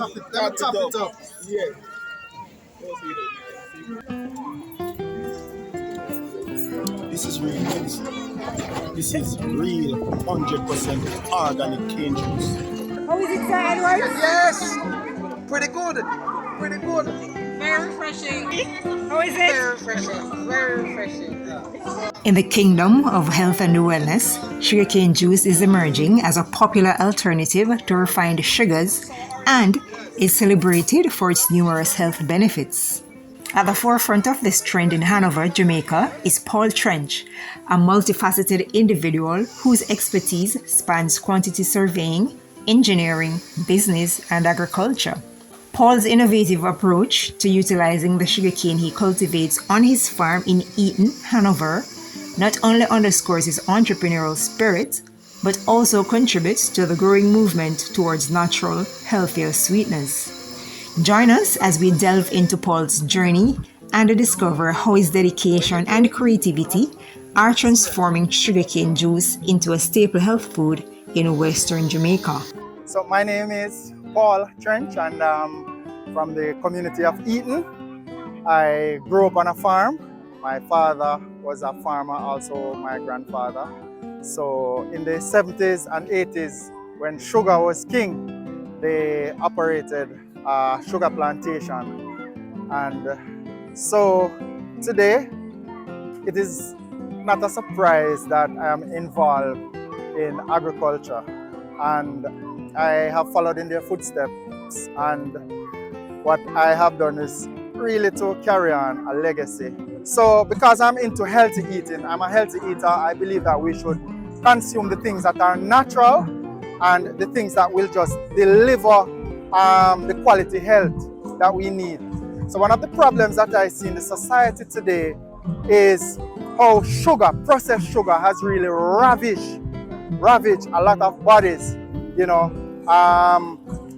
top it up. Yeah. This is real medicine. This is real 100% organic cane juice. How is it, Sir Edward? Yes. Pretty good. Pretty good. Very refreshing. How is it? Very refreshing. Very refreshing. In the kingdom of health and wellness, sugarcane juice is emerging as a popular alternative to refined sugars and is celebrated for its numerous health benefits. At the forefront of this trend in Hanover, Jamaica, is Paul Trench, a multifaceted individual whose expertise spans quantity surveying, engineering, business, and agriculture. Paul's innovative approach to utilizing the sugarcane he cultivates on his farm in Eaton, Hanover, not only underscores his entrepreneurial spirit, but also contributes to the growing movement towards natural, healthier sweeteners. Join us as we delve into Paul's journey and discover how his dedication and creativity are transforming sugarcane juice into a staple health food in Western Jamaica. So my name is Paul Trench, and from the community of Eaton. I grew up on a farm. My father was a farmer, also my grandfather. So in the 70s and 80s, when sugar was king, they operated a sugar plantation. And so today, it is not a surprise that I am involved in agriculture. And I have followed in their footsteps. And what I have done is really to carry on a legacy. So because I'm into healthy eating, I'm a healthy eater, I believe that we should consume the things that are natural and the things that will just deliver the quality health that we need. So one of the problems that I see in the society today is how sugar, processed sugar, has really ravaged a lot of bodies. You know,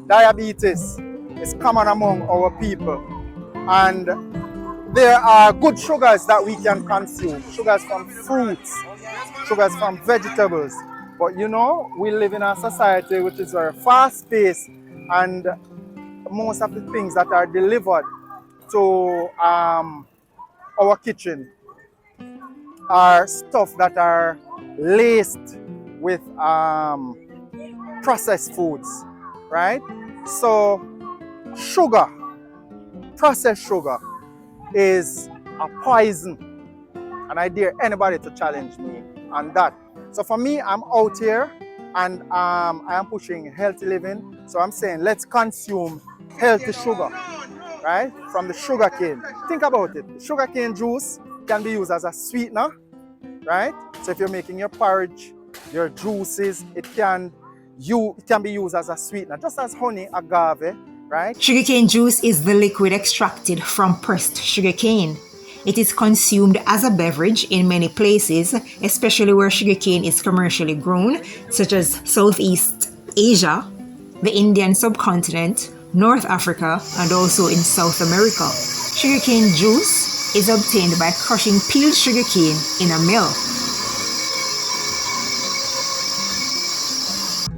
diabetes is common among our people, and there are good sugars that we can consume, sugars from fruits, sugars from vegetables. But you know, we live in a society which is very fast-paced, and most of the things that are delivered to our kitchen are stuff that are laced with processed foods, right? So sugar, processed sugar, is a poison, and I dare anybody to challenge me on that. So for me, I'm out here and I am pushing healthy living. So I'm saying let's consume healthy sugar, right? From the sugar cane. Think about it. Sugarcane juice can be used as a sweetener, right? So if you're making your porridge, your juices, it can be used as a sweetener, just as honey, agave, right? Sugarcane juice is the liquid extracted from pressed sugarcane. It is consumed as a beverage in many places, especially where sugarcane is commercially grown, such as Southeast Asia, the Indian subcontinent, North Africa, and also in South America. Sugarcane juice is obtained by crushing peeled sugarcane in a mill.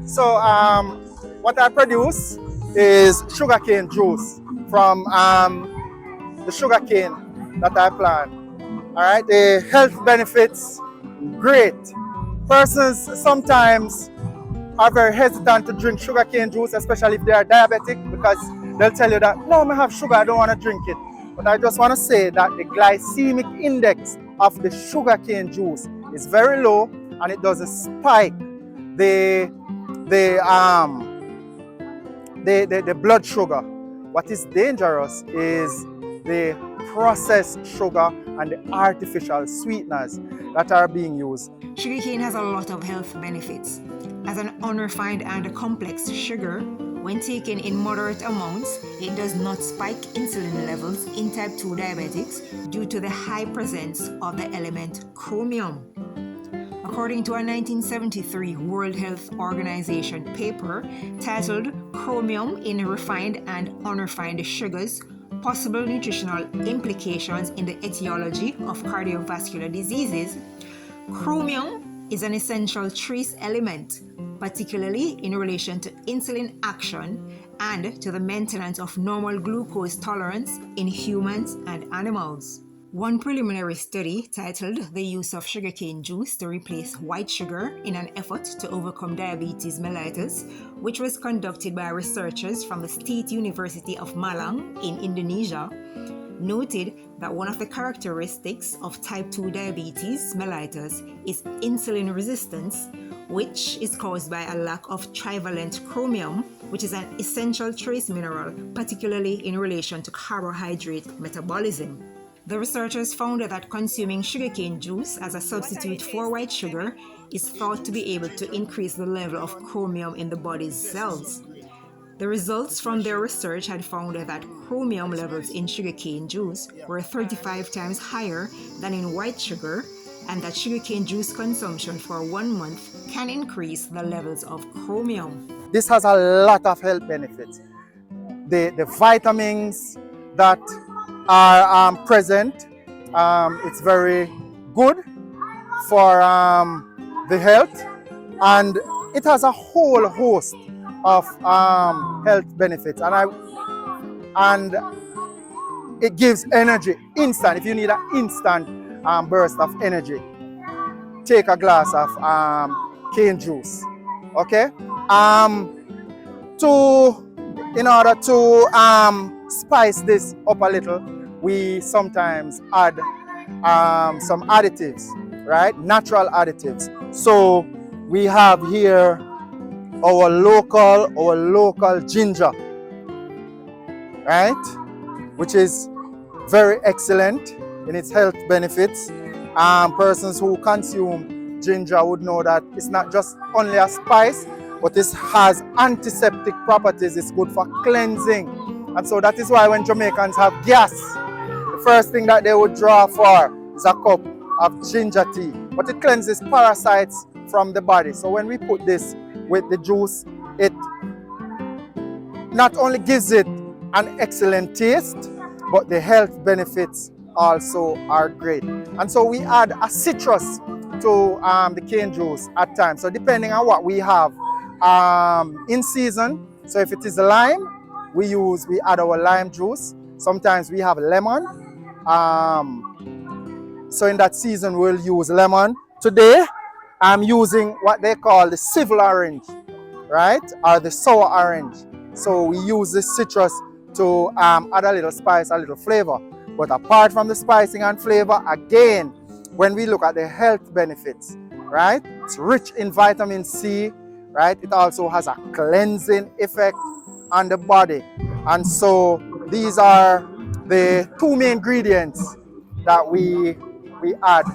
So what I produce is sugarcane juice from the sugarcane that I plant. All right, the health benefits, great. Persons sometimes are very hesitant to drink sugarcane juice, especially if they are diabetic, because they'll tell you that, no, I have sugar, I don't want to drink it. But I just want to say that the glycemic index of the sugarcane juice is very low, and it doesn't spike the blood sugar. What is dangerous is the processed sugar and the artificial sweeteners that are being used. Sugarcane has a lot of health benefits. As an unrefined and complex sugar, when taken in moderate amounts, it does not spike insulin levels in type 2 diabetics due to the high presence of the element chromium. According to a 1973 World Health Organization paper titled Chromium in Refined and Unrefined Sugars, Possible Nutritional Implications in the Etiology of Cardiovascular Diseases, chromium is an essential trace element, particularly in relation to insulin action and to the maintenance of normal glucose tolerance in humans and animals. One preliminary study titled "The Use of Sugarcane Juice to Replace White Sugar in an Effort to Overcome Diabetes Mellitus," which was conducted by researchers from the State University of Malang in Indonesia, noted that one of the characteristics of type 2 diabetes mellitus is insulin resistance, which is caused by a lack of trivalent chromium, which is an essential trace mineral, particularly in relation to carbohydrate metabolism. The researchers found that consuming sugarcane juice as a substitute for white sugar is thought to be able to increase the level of chromium in the body's cells. The results from their research had found that chromium levels in sugarcane juice were 35 times higher than in white sugar, and that sugarcane juice consumption for 1 month can increase the levels of chromium. This has a lot of health benefits. The vitamins that are present, it's very good for the health, and it has a whole host of health benefits, and it gives energy instant. If you need an instant burst of energy, take a glass of cane juice. Okay. In order to spice this up a little, we sometimes add some additives, right? Natural additives. So we have here our local ginger, right? Which is very excellent in its health benefits. Persons who consume ginger would know that it's not just only a spice, but this has antiseptic properties. It's good for cleansing. And so that is why when Jamaicans have gas, the first thing that they would draw for is a cup of ginger tea. But it cleanses parasites from the body. So when we put this with the juice, it not only gives it an excellent taste, but the health benefits also are great. And so we add a citrus to the cane juice at times. So depending on what we have in season, so if it is lime, we add our lime juice. Sometimes we have lemon. So in that season, we'll use lemon. Today, I'm using what they call the civil orange, right? Or the sour orange. So we use this citrus to add a little spice, a little flavor. But apart from the spicing and flavor, again, when we look at the health benefits, right? It's rich in vitamin C, right? It also has a cleansing effect on the body. And so these are the two main ingredients that we add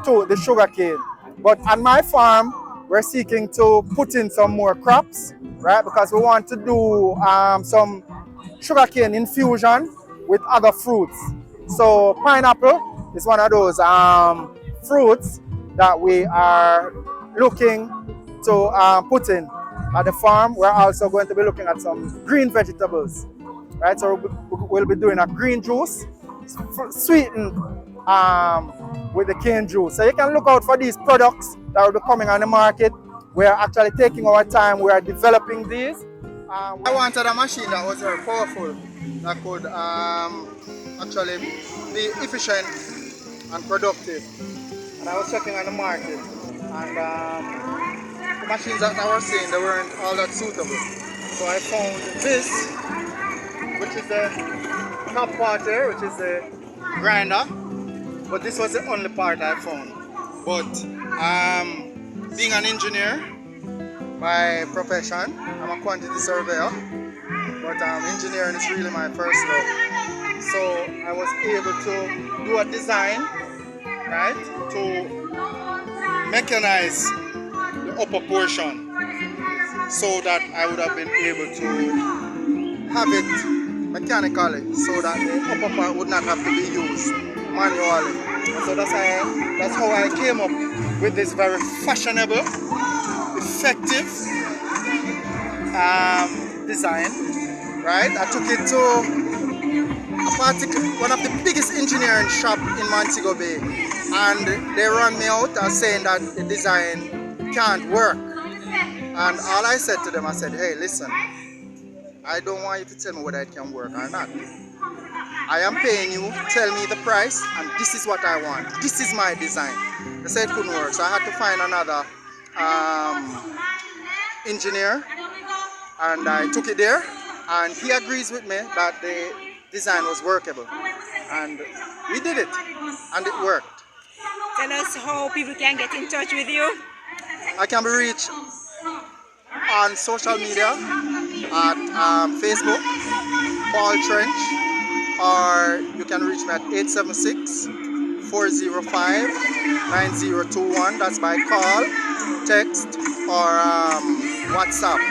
to the sugarcane. But on my farm, we're seeking to put in some more crops, right? Because we want to do some sugarcane infusion with other fruits. So pineapple is one of those fruits that we are looking to put in at the farm. We're also going to be looking at some green vegetables, right? So we'll be doing a green juice sweetened with the cane juice. So you can look out for these products that will be coming on the market. We're actually taking our time. We are developing these. I wanted a machine that was very powerful, that could actually be efficient and productive. And I was checking on the market, and the machines that I was seeing, they weren't all that suitable. So I found this, which is the top part here, which is the grinder. But this was the only part I found. But being an engineer by profession, I'm a quantity surveyor, but engineering is really my first love. So I was able to do a design, right, to mechanize the upper portion so that I would have been able to have it mechanically so that the upper part would not have to be used manually. And so that's how I came up with this very fashionable, effective design, right? I took it to one of the biggest engineering shop in Montego Bay, and they ran me out as saying that the design can't work. And all I said to them, I said, hey, listen, I don't want you to tell me whether it can work or not. I am paying you, tell me the price, and this is what I want. This is my design. They said it couldn't work, so I had to find another engineer, and I took it there, and he agrees with me that the design was workable, and we did it, and it worked. Tell us how people can get in touch with you. I can be reached on social media at Facebook, Paul Trench, or you can reach me at 876-405-9021. That's by call, text, or WhatsApp.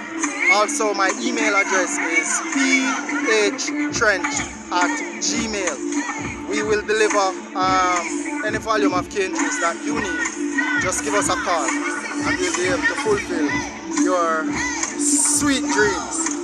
Also, my email address is phtrench@gmail. We will deliver any volume of cane juice that you need. Just give us a call and we'll be able to fulfill your sweet dreams.